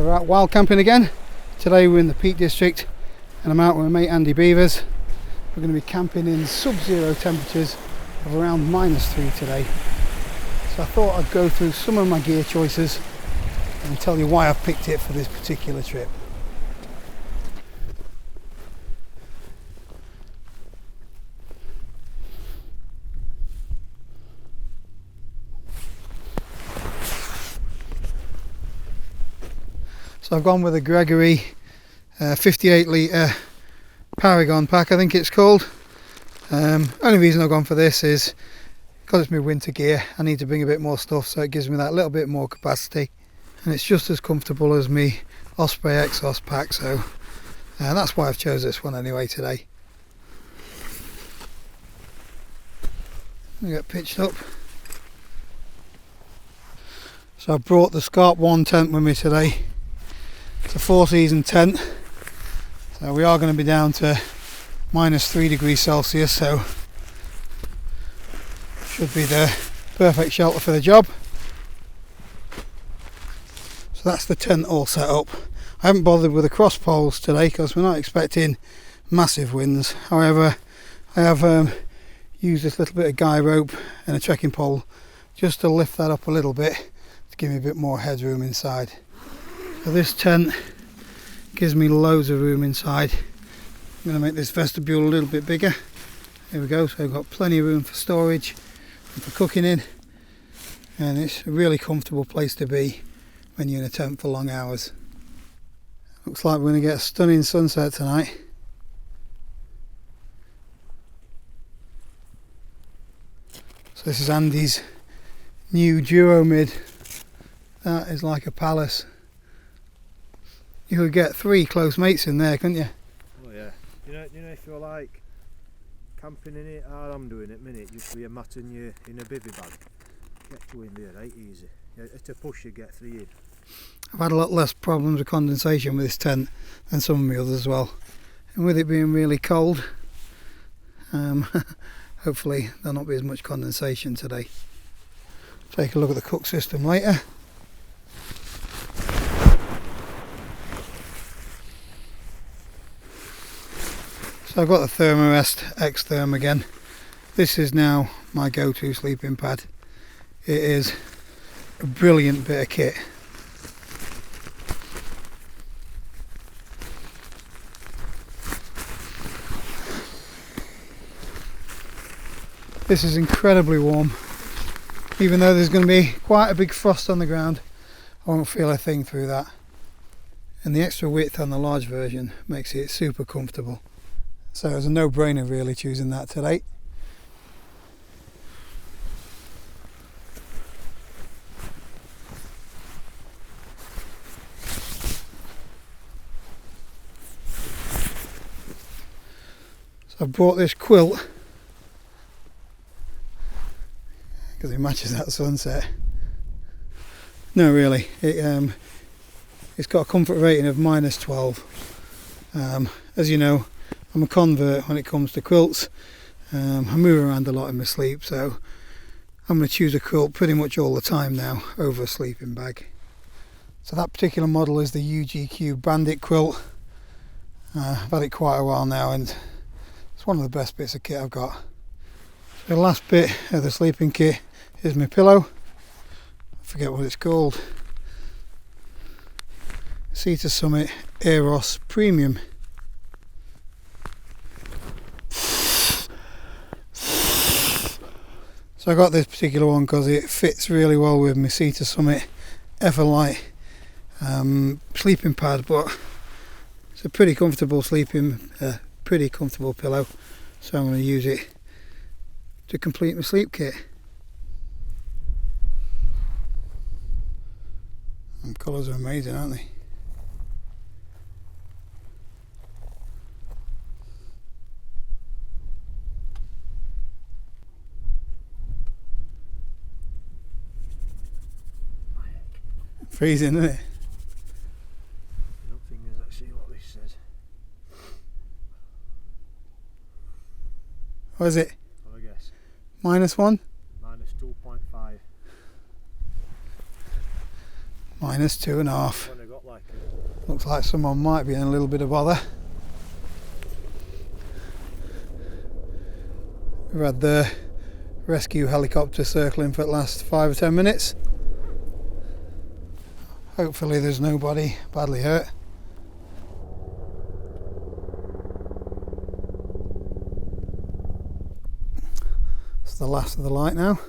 So we're out wild camping again. Today we're in the Peak District and I'm out with my mate Andy Beavers. We're going to be camping in sub-zero temperatures of around -3 today. So I thought I'd go through some of my gear choices and tell you why I've picked it for this particular trip. So I've gone with a Gregory 58 litre Paragon pack, I think it's called. Only reason I've gone for this is because it's my winter gear. I need to bring a bit more stuff, so it gives me that little bit more capacity, and it's just as comfortable as my Osprey Exos pack, so that's why I've chose this one anyway today. We get pitched up. So I brought the Scarp 1 tent with me today. It's a 4-season tent, so we are going to be down to -3 degrees Celsius, so should be the perfect shelter for the job. So that's the tent all set up. I haven't bothered with the cross poles today because we're not expecting massive winds. However, I have used this little bit of guy rope and a trekking pole just to lift that up a little bit to give me a bit more headroom inside. So this tent gives me loads of room inside. I'm going to make this vestibule a little bit bigger. There we go, so I've got plenty of room for storage and for cooking in, and it's a really comfortable place to be when you're in a tent for long hours. Looks like we're going to get a stunning sunset tonight. So this is Andy's new Duo Mid. That is like a palace. You could get 3 close mates in there, couldn't you? Oh yeah. You know if you're like camping in it, how I'm doing at minute, just with a mat and you in a bivvy bag. Get 2 in there, ain't easy. It's a push, you get 3 in. I've had a lot less problems with condensation with this tent than some of my others as well. And with it being really cold, hopefully there'll not be as much condensation today. Take a look at the cook system later. So I've got the Thermarest X-Therm again. This is now my go-to sleeping pad. It is a brilliant bit of kit. This is incredibly warm. Even though there's going to be quite a big frost on the ground, I won't feel a thing through that. And the extra width on the large version makes it super comfortable. So it was a no-brainer really choosing that today. So I bought this quilt because it matches that sunset. No, really, it's got a comfort rating of -12. As you know, I'm a convert when it comes to quilts. I move around a lot in my sleep, so I'm going to choose a quilt pretty much all the time now over a sleeping bag. So that particular model is the UGQ Bandit quilt. I've had it quite a while now and it's one of the best bits of kit I've got. So the last bit of the sleeping kit is my pillow. I forget what it's called. Cedar Summit Eros Premium. So I got this particular one because it fits really well with my Cedar Summit Everlight sleeping pad, but it's a pretty comfortable pillow, so I'm going to use it to complete my sleep kit. And colours are amazing, aren't they? Freezing, isn't it? I don't think there's actually what this says. What is it? What I guess? -1? -2.5. -2.5. When I got like Looks like someone might be in a little bit of bother. We've had the rescue helicopter circling for the last 5 or 10 minutes. Hopefully there's nobody badly hurt. It's the last of the light now.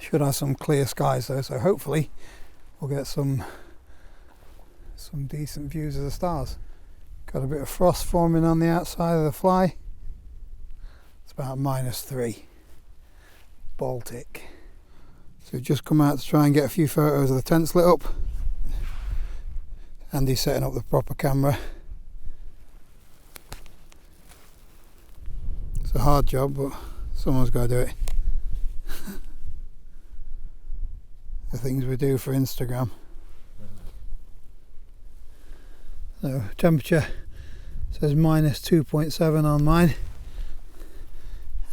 Should have some clear skies though, so hopefully we'll get some decent views of the stars. Got a bit of frost forming on the outside of the fly. It's about -3 Baltic. So we've just come out to try and get a few photos of the tents lit up. Andy's setting up the proper camera. It's a hard job, but someone's got to do it. The things we do for Instagram. So temperature says -2.7 on mine.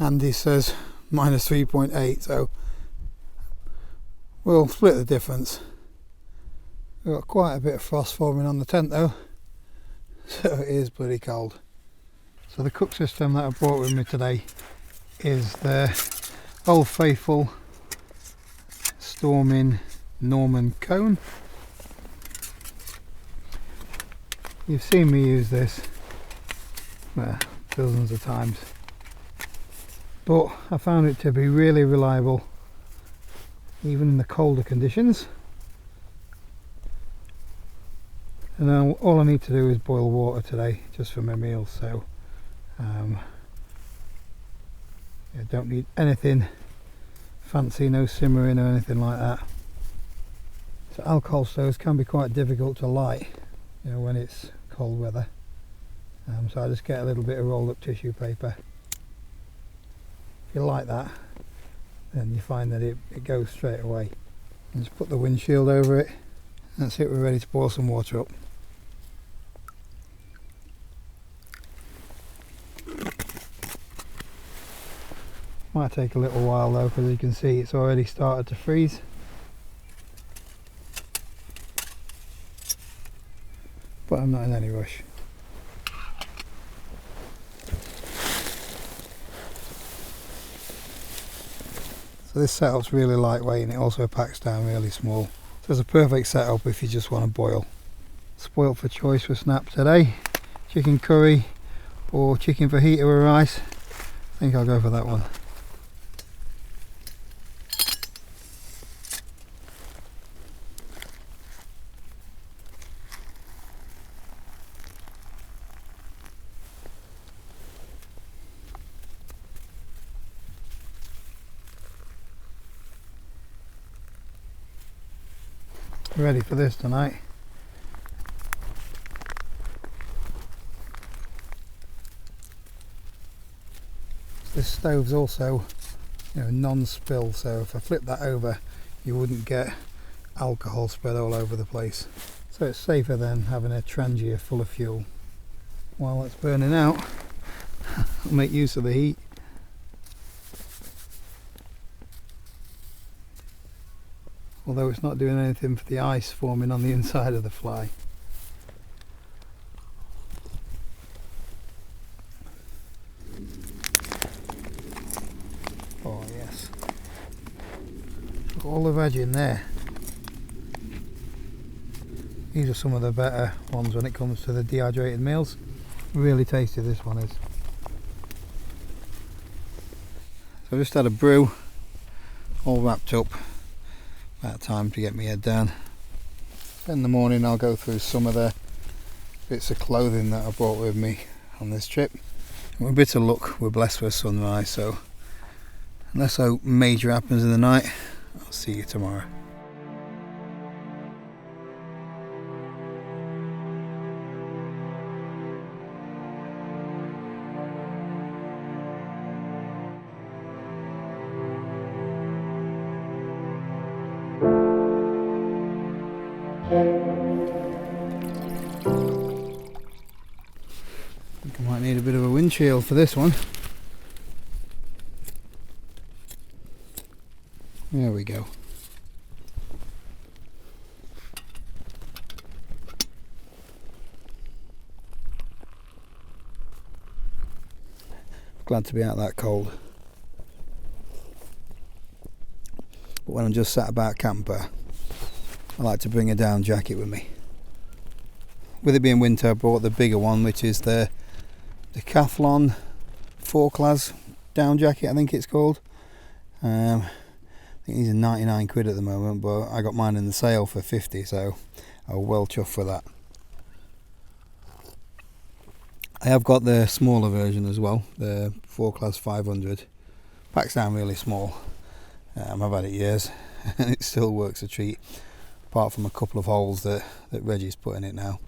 Andy says -3.8, so we'll split the difference. We've got quite a bit of frost forming on the tent though, so it is bloody cold. So the cook system that I brought with me today is the Old Faithful Storming Norman Cone. You've seen me use this dozens of times, but I found it to be really reliable even in the colder conditions. And now all I need to do is boil water today just for my meals, so I don't need anything fancy, no simmering or anything like that. So alcohol stoves can be quite difficult to light, you know, when it's cold weather. So I just get a little bit of rolled up tissue paper. If you light that, then you find that it goes straight away. And just put the windshield over it. That's it, we're ready to boil some water up. Might take a little while though, because you can see it's already started to freeze. But I'm not in any rush. So this setup's really lightweight and it also packs down really small. So it's a perfect setup if you just want to boil. Spoilt for choice for snap today. Chicken curry or chicken fajita with rice. I think I'll go for that one. Ready for this tonight. This stove's also, you know, non-spill, so if I flip that over you wouldn't get alcohol spread all over the place. So it's safer than having a Trangia full of fuel. While it's burning out, I'll make use of the heat. Although it's not doing anything for the ice forming on the inside of the fly. Oh yes. Look at all the veg in there. These are some of the better ones when it comes to the dehydrated meals. Really tasty this one is. So I just had a brew, all wrapped up. About time to get my head down. In the morning I'll go through some of the bits of clothing that I brought with me on this trip. And with a bit of luck we're blessed with sunrise, so unless something major happens in the night, I'll see you tomorrow. I think I might need a bit of a windshield for this one. There we go. glad to be out that cold. But when I'm just sat about camper, I like to bring a down jacket with me. With it being winter, I brought the bigger one, which is the Decathlon 4-class down jacket, I think it's called. I think these are 99 quid at the moment, but I got mine in the sale for 50, so I'm well chuffed for that. I have got the smaller version as well, the 4-class 500. Packs down really small. I've had it years and it still works a treat, apart from a couple of holes that Reggie's put in it now.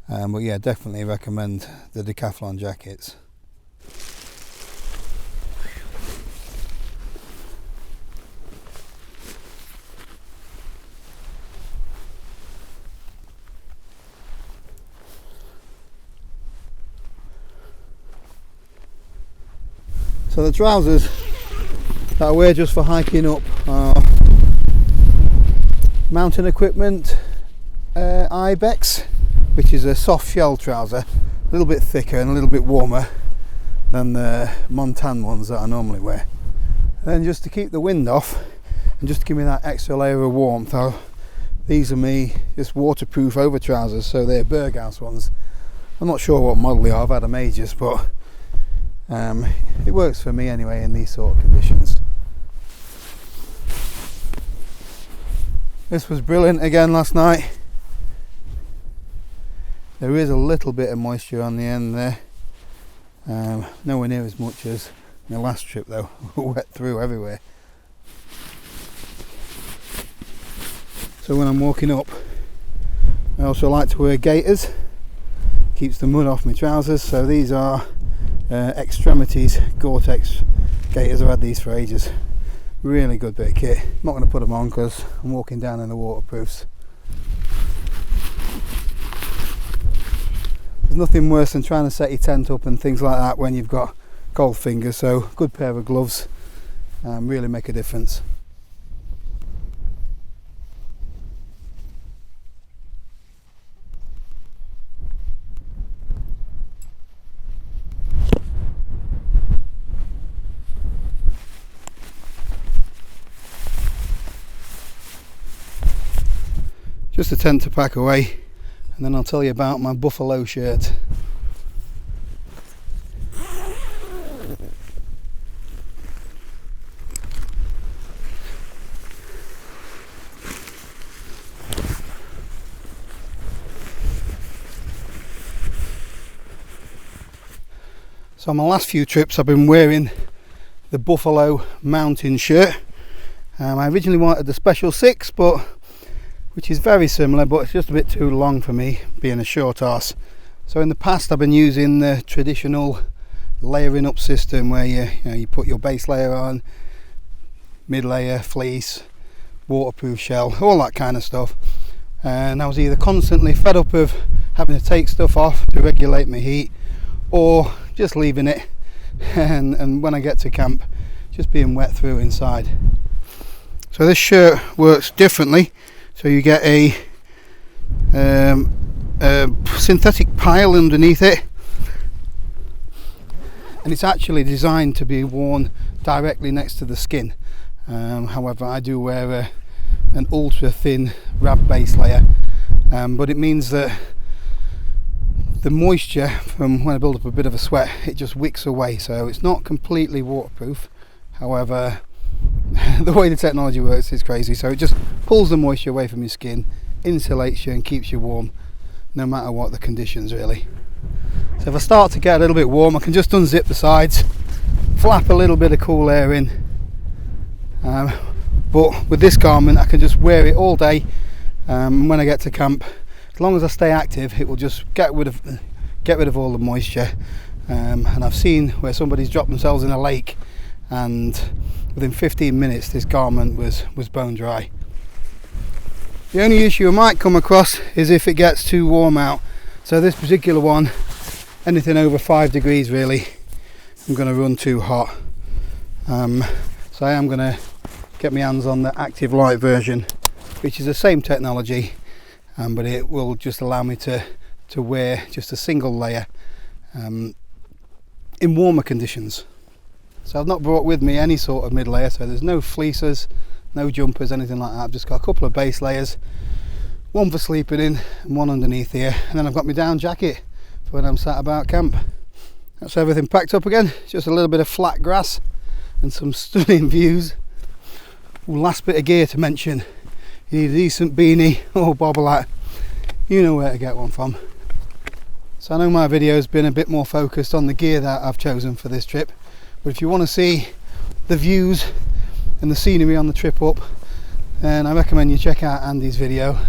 But yeah, definitely recommend the Decathlon jackets. So the trousers that I wear just for hiking up are Mountain Equipment Ibex, which is a soft shell trouser, a little bit thicker and a little bit warmer than the Montan ones that I normally wear. And then just to keep the wind off and just to give me that extra layer of warmth, these are me just waterproof over trousers, so they're Berghaus ones. I'm not sure what model they are, I've had them ages, but it works for me anyway in these sort of conditions. This was brilliant again last night. There is a little bit of moisture on the end there, nowhere near as much as my last trip though. Wet through everywhere. So when I'm walking up, I also like to wear gaiters, keeps the mud off my trousers. So these are Extremities Gore-Tex gaiters. I've had these for ages. Really good bit of kit. I'm not going to put them on because I'm walking down in the waterproofs. There's nothing worse than trying to set your tent up and things like that when you've got cold fingers, so good pair of gloves really make a difference. Just a tent to pack away, and then I'll tell you about my buffalo shirt. So on my last few trips I've been wearing the Buffalo mountain shirt. I originally wanted the Special 6, which is very similar, but it's just a bit too long for me, being a short arse. So in the past I've been using the traditional layering up system where you put your base layer on, mid layer, fleece, waterproof shell, all that kind of stuff. And I was either constantly fed up of having to take stuff off to regulate my heat, or just leaving it and when I get to camp just being wet through inside. So this shirt works differently. So you get a synthetic pile underneath it, and it's actually designed to be worn directly next to the skin. However, I do wear an ultra thin wrap base layer, but it means that the moisture from when I build up a bit of a sweat, it just wicks away, so it's not completely waterproof. However, the way the technology works is crazy, so it just pulls the moisture away from your skin, insulates you and keeps you warm no matter what the conditions really. So if I start to get a little bit warm, I can just unzip the sides, flap a little bit of cool air in, but with this garment I can just wear it all day, and when I get to camp, as long as I stay active, it will just get rid of all the moisture. And I've seen where somebody's dropped themselves in a lake and within 15 minutes this garment was bone dry. The only issue I might come across is if it gets too warm out. So this particular one, anything over 5 degrees really, I'm going to run too hot. So I am going to get my hands on the Active Light version, which is the same technology, but it will just allow me to wear just a single layer in warmer conditions. So I've not brought with me any sort of mid layer, so there's no fleeces, no jumpers, anything like that. I've just got a couple of base layers, one for sleeping in and one underneath here, and then I've got my down jacket for when I'm sat about camp. That's everything packed up again, just a little bit of flat grass and some stunning views. Last bit of gear to mention, you need a decent beanie or bobble hat, you know where to get one from. So I know my video has been a bit more focused on the gear that I've chosen for this trip, but if you want to see the views and the scenery on the trip up, then I recommend you check out Andy's video,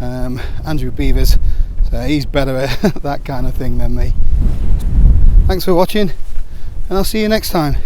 Andrew Beavers. So he's better at that kind of thing than me. Thanks for watching, and I'll see you next time.